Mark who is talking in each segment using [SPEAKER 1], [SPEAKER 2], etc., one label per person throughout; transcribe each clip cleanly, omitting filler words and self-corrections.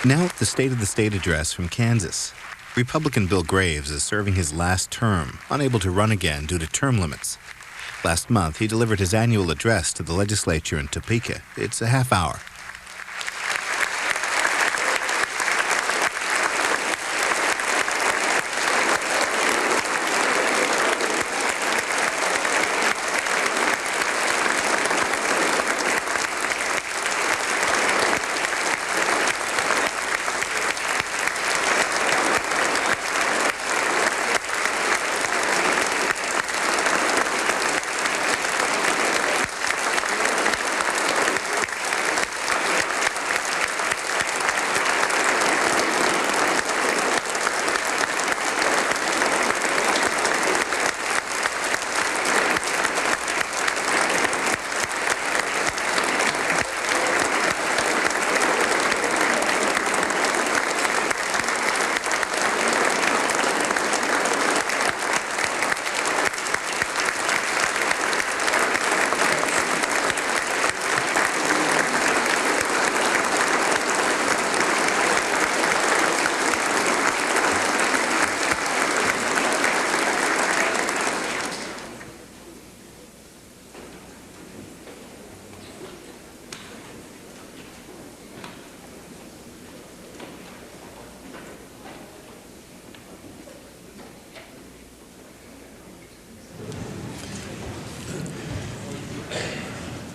[SPEAKER 1] Now, the State of the State address from Kansas. Republican Bill Graves is serving his last term, unable to run again due to term limits. Last month, he delivered his annual address to the legislature in Topeka. It's a half hour.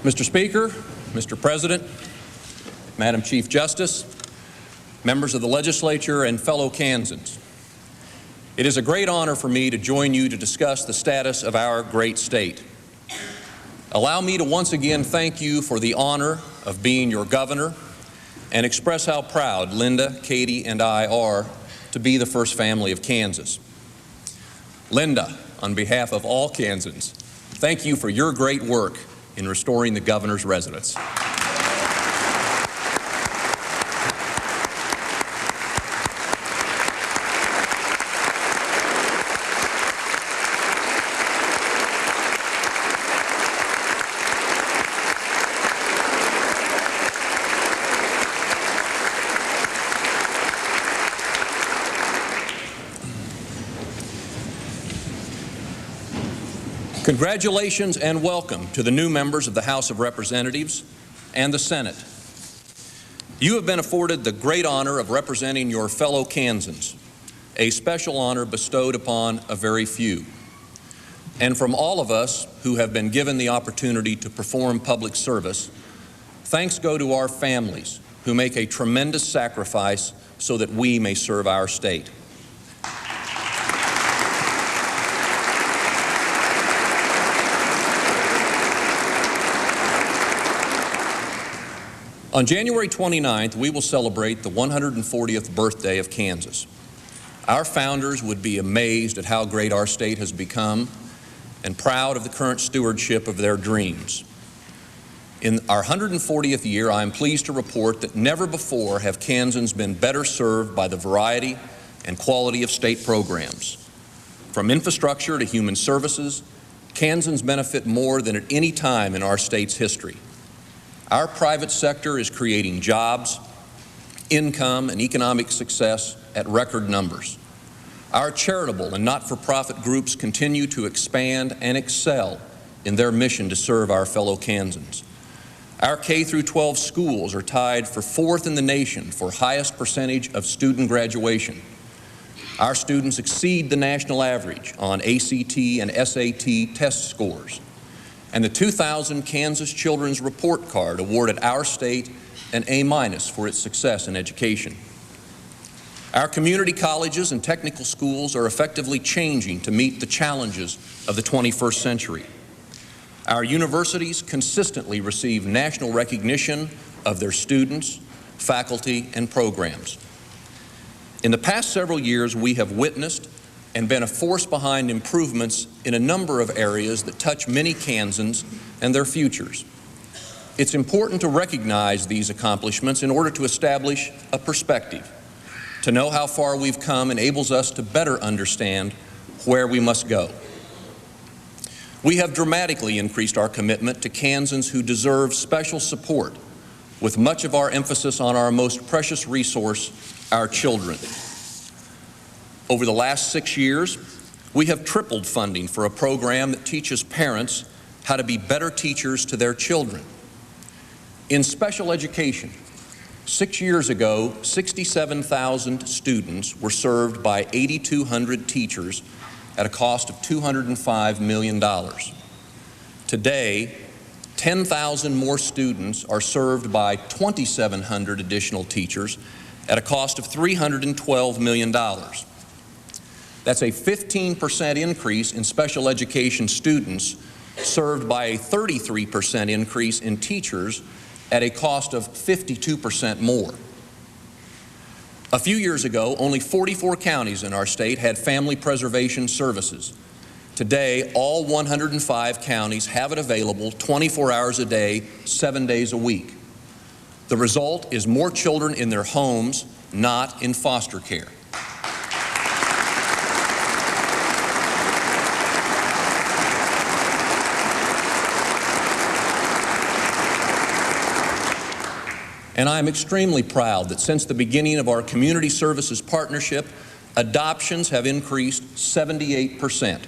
[SPEAKER 2] Mr. Speaker, Mr. President, Madam Chief Justice, members of the legislature, and fellow Kansans, it is a great honor for me to join you to discuss the status of our great state. Allow me to once again thank you for the honor of being your governor and express how proud Linda, Katie, and I are to be the first family of Kansas. Linda, on behalf of all Kansans, thank you for your great work in restoring the governor's residence. Congratulations and welcome to the new members of the House of Representatives and the Senate. You have been afforded the great honor of representing your fellow Kansans, a special honor bestowed upon a very few. And from all of us who have been given the opportunity to perform public service, thanks go to our families who make a tremendous sacrifice so that we may serve our state. On January 29th, we will celebrate the 140th birthday of Kansas. Our founders would be amazed at how great our state has become and proud of the current stewardship of their dreams. In our 140th year, I am pleased to report that never before have Kansans been better served by the variety and quality of state programs. From infrastructure to human services, Kansans benefit more than at any time in our state's history. Our private sector is creating jobs, income, and economic success at record numbers. Our charitable and not-for-profit groups continue to expand and excel in their mission to serve our fellow Kansans. Our K-12 schools are tied for 4th in the nation for highest percentage of student graduation. Our students exceed the national average on ACT and SAT test scores. And the 2000 Kansas Children's Report Card awarded our state an A- for its success in education. Our community colleges and technical schools are effectively changing to meet the challenges of the 21st century. Our universities consistently receive national recognition of their students, faculty, and programs. In the past several years, we have witnessed and been a force behind improvements in a number of areas that touch many Kansans and their futures. It's important to recognize these accomplishments in order to establish a perspective. To know how far we've come enables us to better understand where we must go. We have dramatically increased our commitment to Kansans who deserve special support with much of our emphasis on our most precious resource, our children. Over the last 6 years, we have tripled funding for a program that teaches parents how to be better teachers to their children. In special education, 6 years ago, 67,000 students were served by 8,200 teachers at a cost of $205 million. Today, 10,000 more students are served by 2,700 additional teachers at a cost of $312 million. That's a 15% increase in special education students served by a 33% increase in teachers at a cost of 52% more. A few years ago, only 44 counties in our state had family preservation services. Today, all 105 counties have it available 24 hours a day, 7 days a week. The result is more children in their homes, not in foster care. And I'm extremely proud that since the beginning of our Community Services Partnership, adoptions have increased 78%.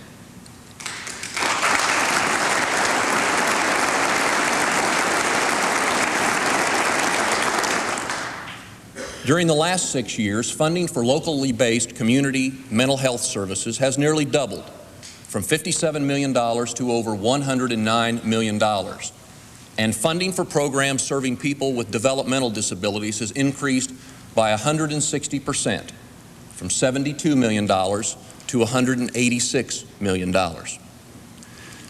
[SPEAKER 2] During the last 6 years, funding for locally based community mental health services has nearly doubled, from $57 million to over $109 million. And funding for programs serving people with developmental disabilities has increased by 160%, from $72 million to $186 million.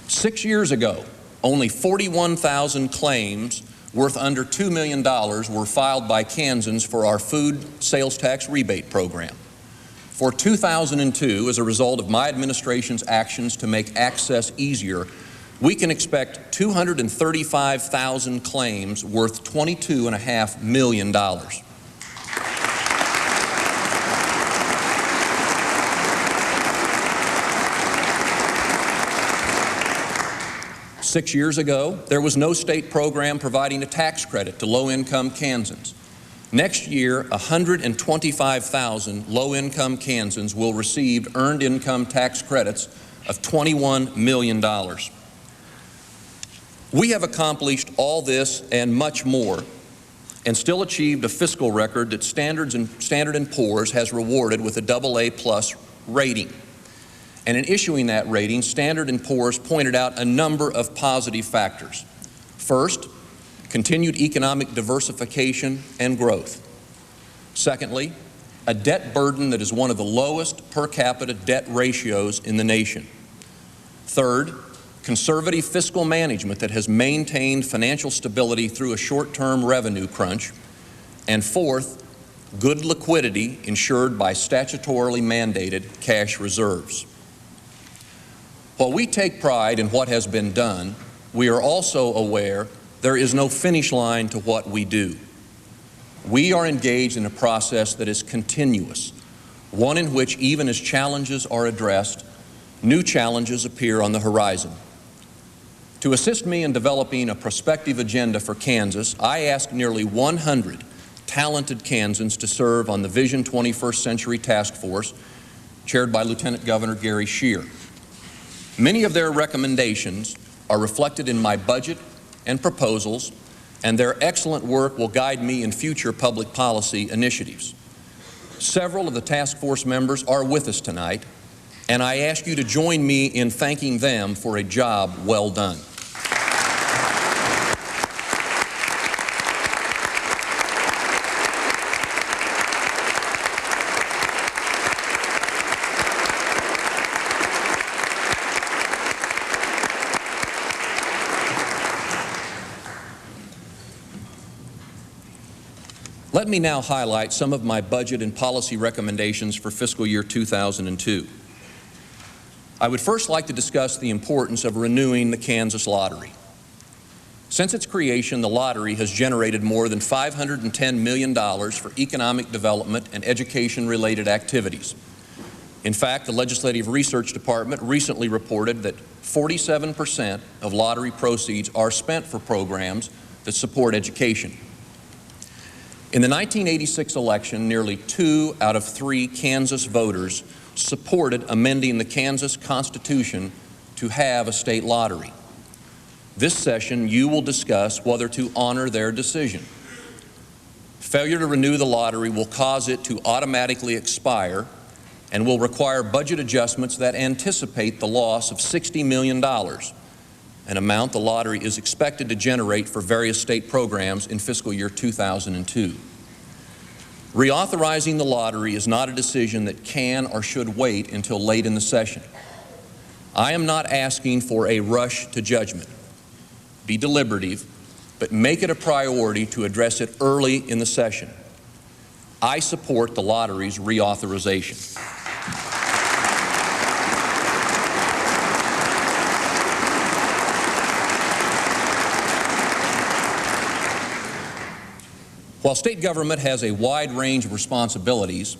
[SPEAKER 2] 6 years ago, only 41,000 claims worth under $2 million were filed by Kansans for our food sales tax rebate program. For 2002, as a result of my administration's actions to make access easier, we can expect 235,000 claims worth $22.5 million. 6 years ago, there was no state program providing a tax credit to low-income Kansans. Next year, 125,000 low-income Kansans will receive earned income tax credits of $21 million. We have accomplished all this and much more, and still achieved a fiscal record that Standard & Poor's has rewarded with a AA+ rating. And in issuing that rating, Standard & Poor's pointed out a number of positive factors. First, continued economic diversification and growth. Secondly, a debt burden that is one of the lowest per capita debt ratios in the nation. Third, conservative fiscal management that has maintained financial stability through a short-term revenue crunch. And fourth, good liquidity ensured by statutorily mandated cash reserves. While we take pride in what has been done, we are also aware there is no finish line to what we do. We are engaged in a process that is continuous, one in which even as challenges are addressed, new challenges appear on the horizon. To assist me in developing a prospective agenda for Kansas, I asked nearly 100 talented Kansans to serve on the Vision 21st Century Task Force, chaired by Lieutenant Governor Gary Scheer. Many of their recommendations are reflected in my budget and proposals, and their excellent work will guide me in future public policy initiatives. Several of the task force members are with us tonight, and I ask you to join me in thanking them for a job well done. Let me now highlight some of my budget and policy recommendations for fiscal year 2002. I would first like to discuss the importance of renewing the Kansas Lottery. Since its creation, the lottery has generated more than $510 million for economic development and education-related activities. In fact, the Legislative Research Department recently reported that 47% of lottery proceeds are spent for programs that support education. In the 1986 election, nearly 2 out of 3 Kansas voters supported amending the Kansas Constitution to have a state lottery. This session, you will discuss whether to honor their decision. Failure to renew the lottery will cause it to automatically expire and will require budget adjustments that anticipate the loss of $60 million, an amount the lottery is expected to generate for various state programs in fiscal year 2002. Reauthorizing the lottery is not a decision that can or should wait until late in the session. I am not asking for a rush to judgment. Be deliberative, but make it a priority to address it early in the session. I support the lottery's reauthorization. While state government has a wide range of responsibilities,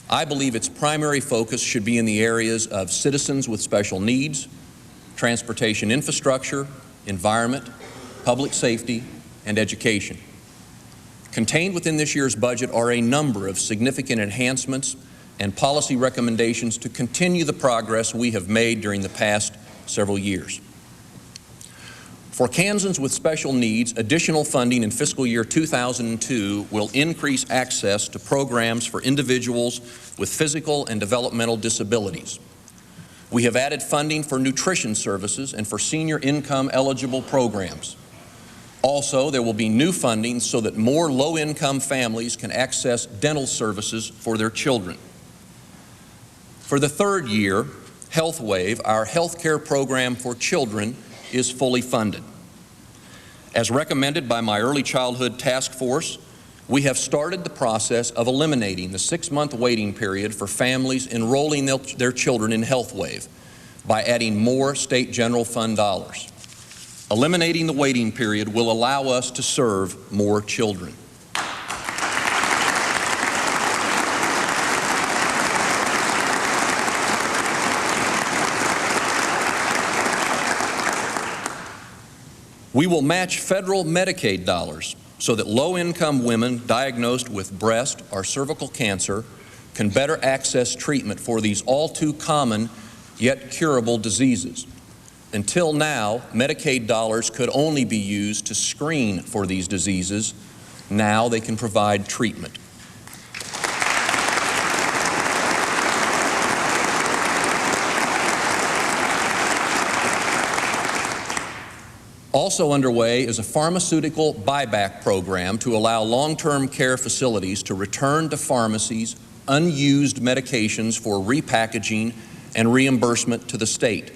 [SPEAKER 2] I believe its primary focus should be in the areas of citizens with special needs, transportation infrastructure, environment, public safety, and education. Contained within this year's budget are a number of significant enhancements and policy recommendations to continue the progress we have made during the past several years. For Kansans with special needs, additional funding in fiscal year 2002 will increase access to programs for individuals with physical and developmental disabilities. We have added funding for nutrition services and for senior income eligible programs. Also, there will be new funding so that more low-income families can access dental services for their children. For the third year, HealthWave, our health care program for children, is fully funded. As recommended by my early childhood task force, we have started the process of eliminating the 6-month waiting period for families enrolling their children in HealthWave by adding more state general fund dollars. Eliminating the waiting period will allow us to serve more children. We will match federal Medicaid dollars so that low-income women diagnosed with breast or cervical cancer can better access treatment for these all too common yet curable diseases. Until now, Medicaid dollars could only be used to screen for these diseases. Now they can provide treatment. Also underway is a pharmaceutical buyback program to allow long-term care facilities to return to pharmacies unused medications for repackaging and reimbursement to the state.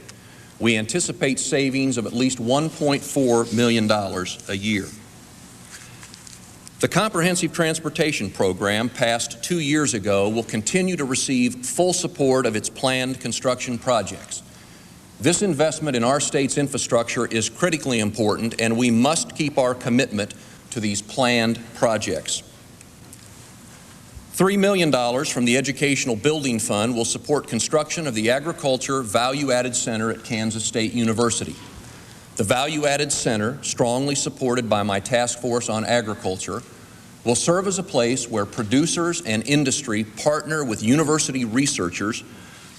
[SPEAKER 2] We anticipate savings of at least $1.4 million a year. The Comprehensive Transportation Program, passed 2 years ago, will continue to receive full support of its planned construction projects. This investment in our state's infrastructure is critically important, and we must keep our commitment to these planned projects. $3 million from the Educational Building Fund will support construction of the Agriculture Value-Added Center at Kansas State University. The Value-Added Center, strongly supported by my task force on agriculture, will serve as a place where producers and industry partner with university researchers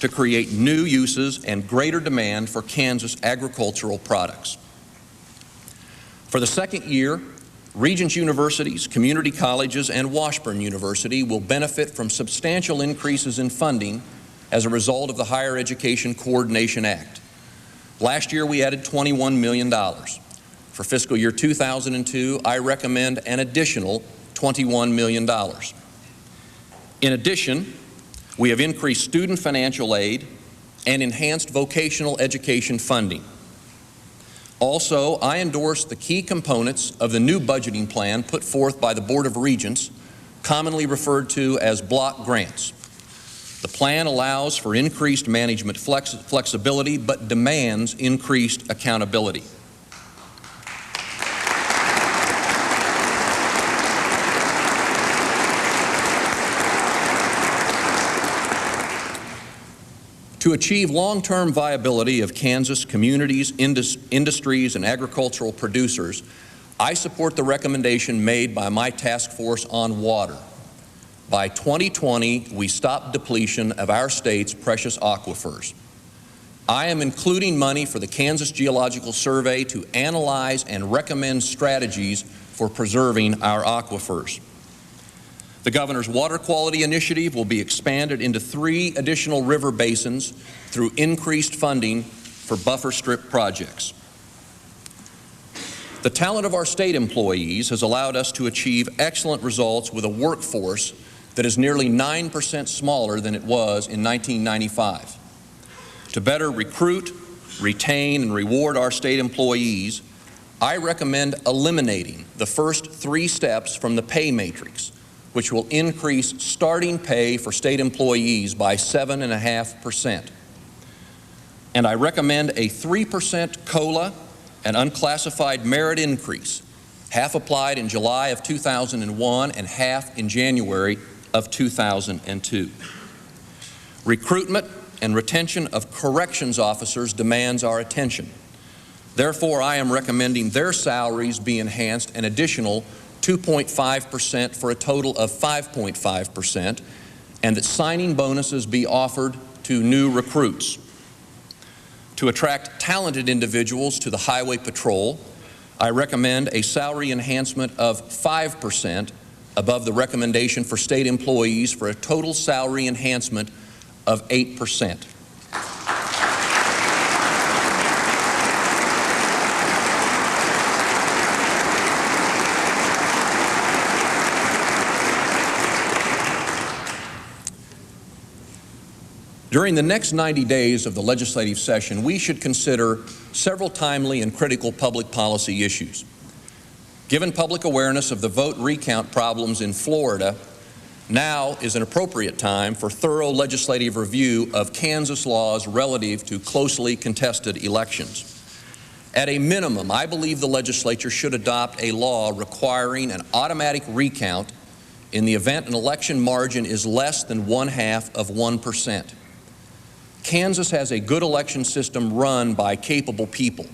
[SPEAKER 2] to create new uses and greater demand for Kansas agricultural products. For the second year, Regents universities, community colleges, and Washburn University will benefit from substantial increases in funding as a result of the Higher Education Coordination Act. Last year, we added $21 million. For fiscal year 2002, I recommend an additional $21 million. In addition, we have increased student financial aid and enhanced vocational education funding. Also, I endorse the key components of the new budgeting plan put forth by the Board of Regents, commonly referred to as block grants. The plan allows for increased management flexibility, but demands increased accountability. To achieve long-term viability of Kansas communities, industries, and agricultural producers, I support the recommendation made by my task force on water. By 2020, we stop depletion of our state's precious aquifers. I am including money for the Kansas Geological Survey to analyze and recommend strategies for preserving our aquifers. The Governor's Water Quality Initiative will be expanded into 3 additional river basins through increased funding for buffer strip projects. The talent of our state employees has allowed us to achieve excellent results with a workforce that is nearly 9% smaller than it was in 1995. To better recruit, retain, and reward our state employees, I recommend eliminating the first 3 steps from the pay matrix, which will increase starting pay for state employees by 7.5%. And I recommend a 3% COLA and unclassified merit increase, half applied in July of 2001 and half in January of 2002. Recruitment and retention of corrections officers demands our attention. Therefore, I am recommending their salaries be enhanced an additional 2.5% for a total of 5.5%, and that signing bonuses be offered to new recruits. To attract talented individuals to the Highway Patrol, I recommend a salary enhancement of 5% above the recommendation for state employees for a total salary enhancement of 8%. During the next 90 days of the legislative session, we should consider several timely and critical public policy issues. Given public awareness of the vote recount problems in Florida, now is an appropriate time for thorough legislative review of Kansas laws relative to closely contested elections. At a minimum, I believe the legislature should adopt a law requiring an automatic recount in the event an election margin is less than 0.5%. Kansas has a good election system run by capable people.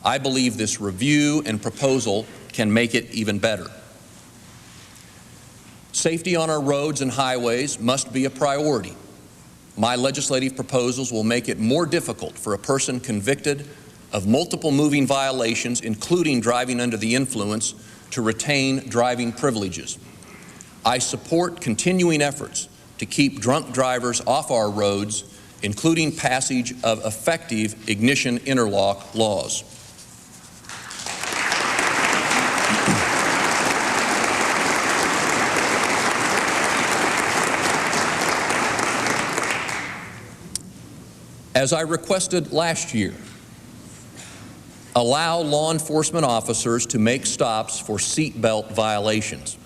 [SPEAKER 2] I believe this review and proposal can make it even better. Safety on our roads and highways must be a priority. My legislative proposals will make it more difficult for a person convicted of multiple moving violations, including driving under the influence, to retain driving privileges. I support continuing efforts to keep drunk drivers off our roads, including passage of effective ignition interlock laws. As I requested last year, allow law enforcement officers to make stops for seatbelt violations.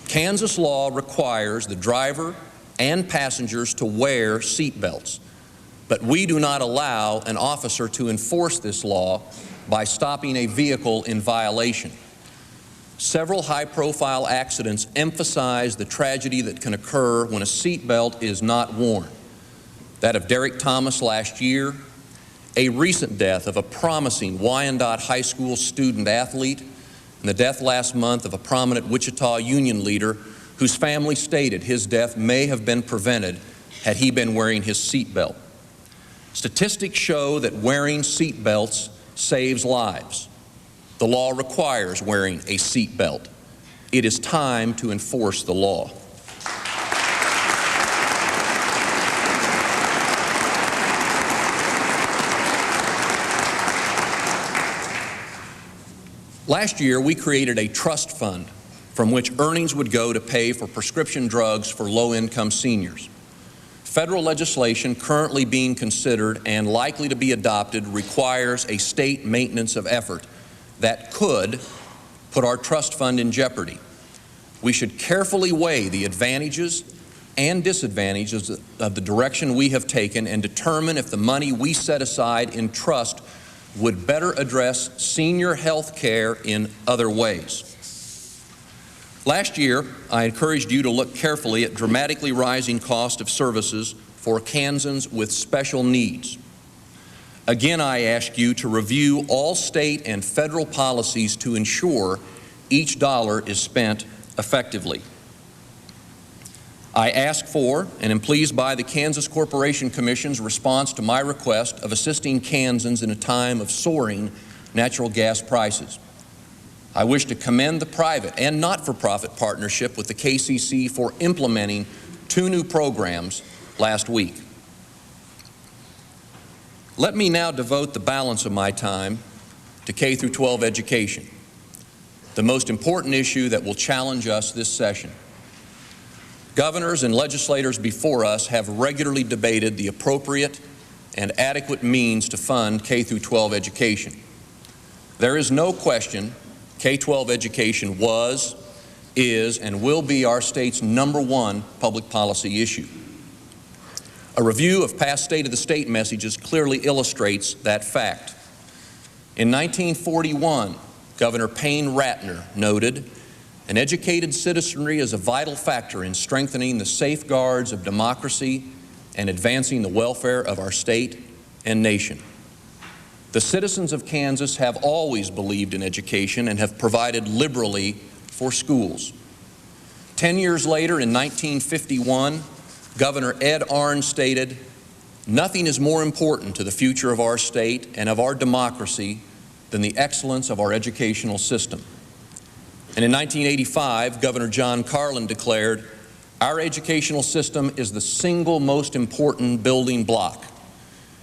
[SPEAKER 2] Kansas law requires the driver and passengers to wear seatbelts, but we do not allow an officer to enforce this law by stopping a vehicle in violation. Several high-profile accidents emphasize the tragedy that can occur when a seatbelt is not worn. That of Derek Thomas last year, a recent death of a promising Wyandotte High School student athlete, and the death last month of a prominent Wichita Union leader whose family stated his death may have been prevented had he been wearing his seatbelt. Statistics show that wearing seatbelts saves lives. The law requires wearing a seatbelt. It is time to enforce the law. Last year, we created a trust fund from which earnings would go to pay for prescription drugs for low-income seniors. Federal legislation currently being considered and likely to be adopted requires a state maintenance of effort that could put our trust fund in jeopardy. We should carefully weigh the advantages and disadvantages of the direction we have taken and determine if the money we set aside in trust would better address senior health care in other ways. Last year, I encouraged you to look carefully at dramatically rising cost of services for Kansans with special needs. Again, I ask you to review all state and federal policies to ensure each dollar is spent effectively. I ask for and am pleased by the Kansas Corporation Commission's response to my request of assisting Kansans in a time of soaring natural gas prices. I wish to commend the private and not-for-profit partnership with the KCC for implementing 2 new programs last week. Let me now devote the balance of my time to K-12 education, the most important issue that will challenge us this session. Governors and legislators before us have regularly debated the appropriate and adequate means to fund K-12 education. There is no question K-12 education was, is, and will be our state's #1 public policy issue. A review of past State of the State messages clearly illustrates that fact. In 1941, Governor Payne Ratner noted, "An educated citizenry is a vital factor in strengthening the safeguards of democracy and advancing the welfare of our state and nation." The citizens of Kansas have always believed in education and have provided liberally for schools. 10 years later, in 1951, Governor Ed Arns stated, "Nothing is more important to the future of our state and of our democracy than the excellence of our educational system." And in 1985, Governor John Carlin declared, "Our educational system is the single most important building block.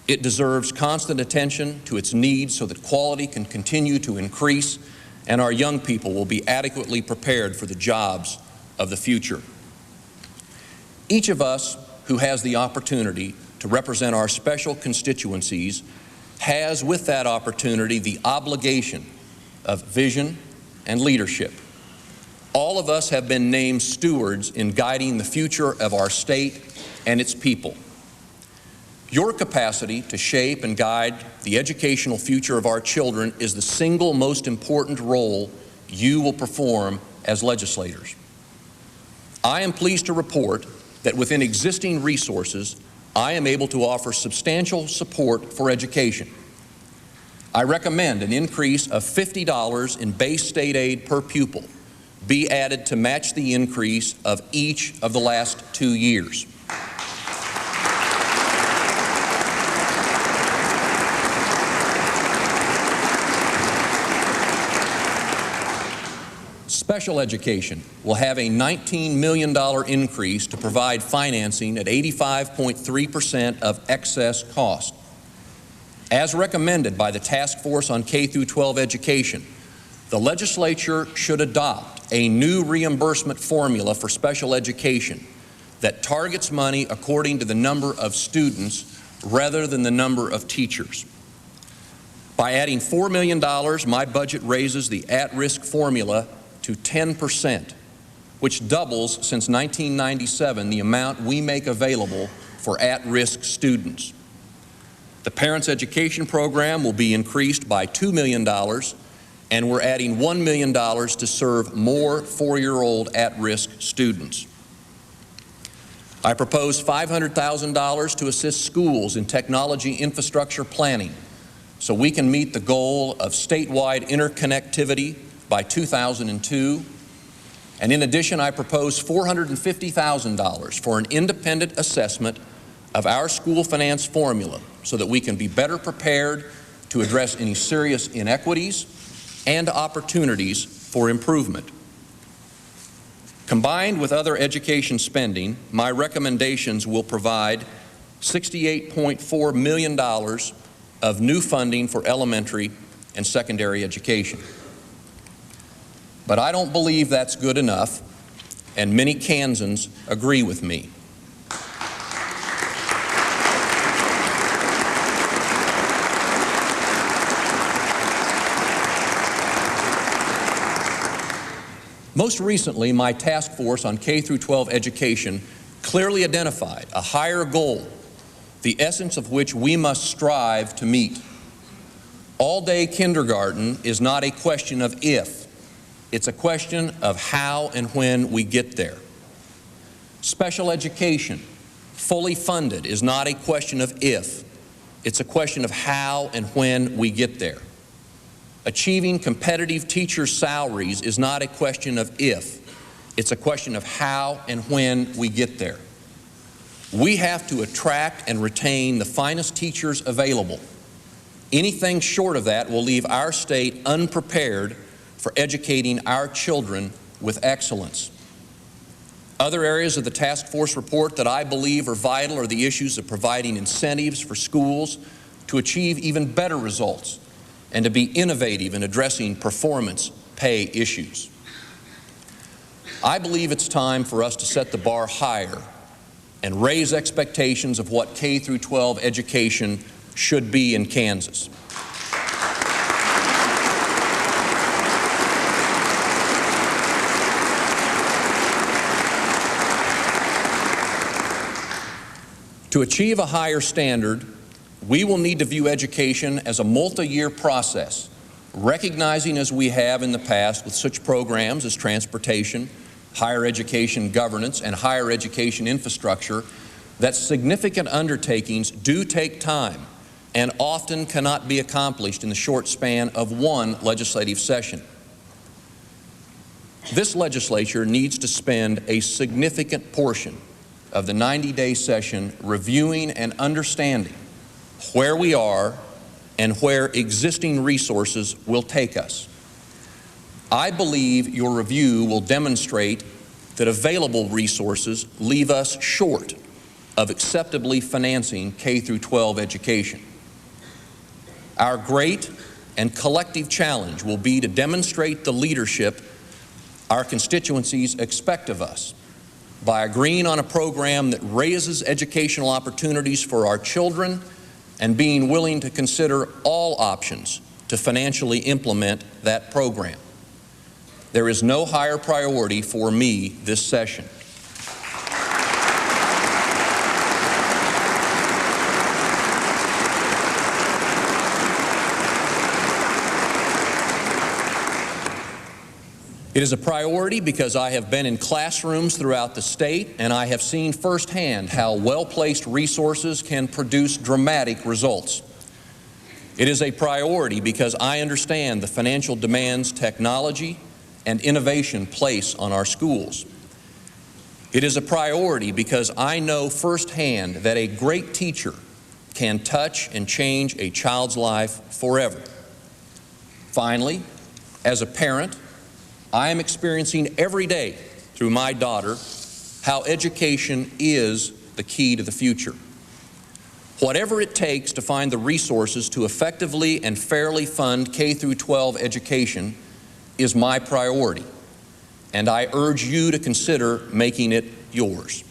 [SPEAKER 2] It deserves constant attention to its needs so that quality can continue to increase and our young people will be adequately prepared for the jobs of the future." Each of us who has the opportunity to represent our special constituencies has, with that opportunity, the obligation of vision and leadership. All of us have been named stewards in guiding the future of our state and its people. Your capacity to shape and guide the educational future of our children is the single most important role you will perform as legislators. I am pleased to report that within existing resources, I am able to offer substantial support for education. I recommend an increase of $50 in base state aid per pupil be added to match the increase of each of the last 2 years. Special education will have a $19 million increase to provide financing at 85.3% of excess cost. As recommended by the Task Force on K-12 Education, the legislature should adopt a new reimbursement formula for special education that targets money according to the number of students rather than the number of teachers. By adding $4 million, my budget raises the at-risk formula to 10%, which doubles since 1997 the amount we make available for at-risk students. The Parents Education Program will be increased by $2 million, and we're adding $1 million to serve more 4-year-old at-risk students. I propose $500,000 to assist schools in technology infrastructure planning so we can meet the goal of statewide interconnectivity by 2002. And in addition, I propose $450,000 for an independent assessment of our school finance formula so that we can be better prepared to address any serious inequities and opportunities for improvement. Combined with other education spending, my recommendations will provide $68.4 million of new funding for elementary and secondary education. But I don't believe that's good enough, and many Kansans agree with me. Most recently, my task force on K-12 education clearly identified a higher goal, the essence of which we must strive to meet. All-day kindergarten is not a question of if, it's a question of how and when we get there. Special education, fully funded, is not a question of if, It's a question of how and when we get there. Achieving competitive teacher salaries is not a question of if. It's a question of how and when we get there. We have to attract and retain the finest teachers available. Anything short of that will leave our state unprepared for educating our children with excellence. Other areas of the task force report that I believe are vital are the issues of providing incentives for schools to achieve even better results and to be innovative in addressing performance pay issues. I believe it's time for us to set the bar higher and raise expectations of what K through 12 education should be in Kansas. To achieve a higher standard, we will need to view education as a multi-year process, recognizing, as we have in the past with such programs as transportation, higher education governance, and higher education infrastructure, that significant undertakings do take time and often cannot be accomplished in the short span of one legislative session. This legislature needs to spend a significant portion of the 90-day session reviewing and understanding where we are and where existing resources will take us. I believe your review will demonstrate that available resources leave us short of acceptably financing K through 12 education. Our great and collective challenge will be to demonstrate the leadership our constituencies expect of us by agreeing on a program that raises educational opportunities for our children and being willing to consider all options to financially implement that program. There is no higher priority for me this session. It is a priority because I have been in classrooms throughout the state and I have seen firsthand how well-placed resources can produce dramatic results. It is a priority because I understand the financial demands technology and innovation place on our schools. It is a priority because I know firsthand that a great teacher can touch and change a child's life forever. Finally, as a parent, I am experiencing every day through my daughter how education is the key to the future. Whatever it takes to find the resources to effectively and fairly fund K through 12 education is my priority, and I urge you to consider making it yours.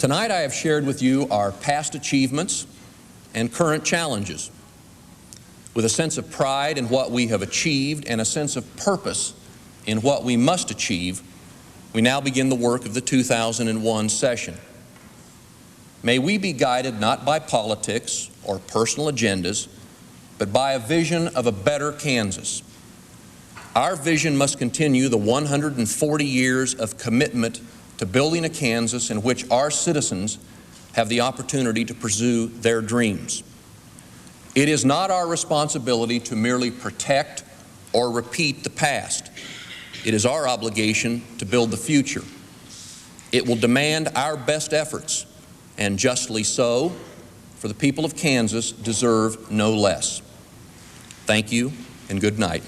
[SPEAKER 2] Tonight I have shared with you our past achievements and current challenges. With a sense of pride in what we have achieved and a sense of purpose in what we must achieve, we now begin the work of the 2001 session. May we be guided not by politics or personal agendas, but by a vision of a better Kansas. Our vision must continue the 140 years of commitment to building a Kansas in which our citizens have the opportunity to pursue their dreams. It is not our responsibility to merely protect or repeat the past. It is our obligation to build the future. It will demand our best efforts, and justly so, for the people of Kansas deserve no less. Thank you, and good night.